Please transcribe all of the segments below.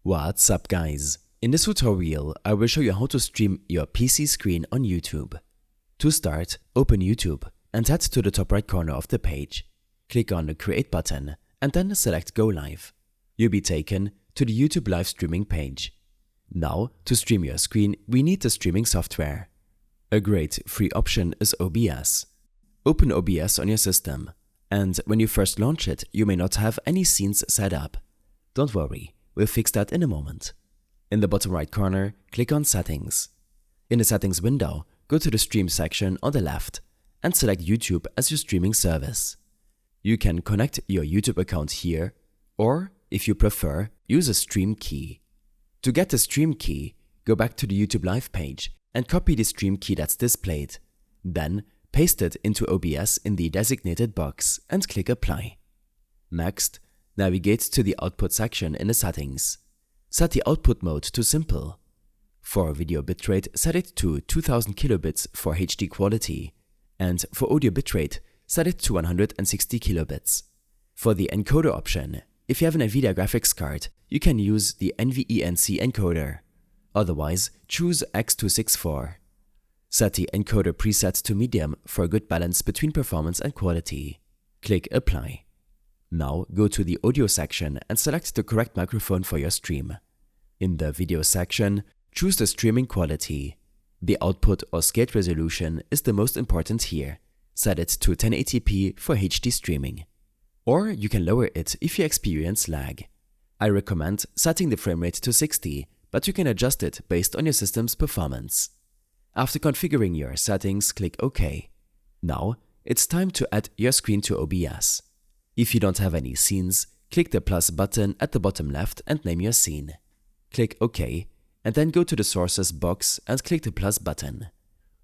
What's up guys? In this tutorial, I will show you how to stream your PC screen on YouTube. To start, open YouTube and head to the top right corner of the page. Click on the Create button and then select Go Live. You'll be taken to the YouTube live streaming page. Now, to stream your screen, we need the streaming software. A great free option is OBS. Open OBS on your system, and when you first launch it, you may not have any scenes set up. Don't worry, we'll fix that in a moment. In the bottom right corner, click on Settings. In the Settings window, go to the Stream section on the left and select YouTube as your streaming service. You can connect your YouTube account here, or, if you prefer, use a stream key. To get the stream key, go back to the YouTube Live page and copy the stream key that's displayed. Then, paste it into OBS in the designated box and click Apply. Next, navigate to the Output section in the settings. Set the output mode to Simple. For video bitrate, set it to 2000 kilobits for HD quality, and for audio bitrate, set it to 160 kilobits. For the encoder option, if you have an NVIDIA graphics card, you can use the NVENC encoder. Otherwise, choose X264. Set the encoder preset to medium for a good balance between performance and quality. Click Apply. Now go to the audio section and select the correct microphone for your stream. In the video section, choose the streaming quality. The output or scaled resolution is the most important here. Set it to 1080p for HD streaming. Or you can lower it if you experience lag. I recommend setting the frame rate to 60, but you can adjust it based on your system's performance. After configuring your settings, click OK. Now, it's time to add your screen to OBS. If you don't have any scenes, click the plus button at the bottom left and name your scene. Click OK, and then go to the Sources box and click the plus button.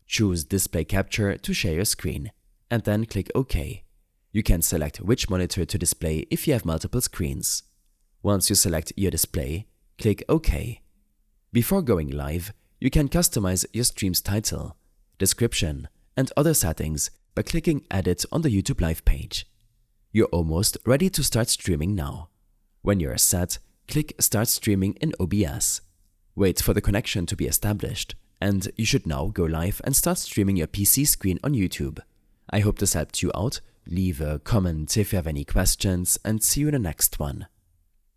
Choose Display Capture to share your screen, and then click OK. You can select which monitor to display if you have multiple screens. Once you select your display, click OK. Before going live, you can customize your stream's title, description, and other settings by clicking Edit on the YouTube Live page. You're almost ready to start streaming now. When you're set, click Start Streaming in OBS. Wait for the connection to be established, and you should now go live and start streaming your PC screen on YouTube. I hope this helped you out. Leave a comment if you have any questions, and see you in the next one.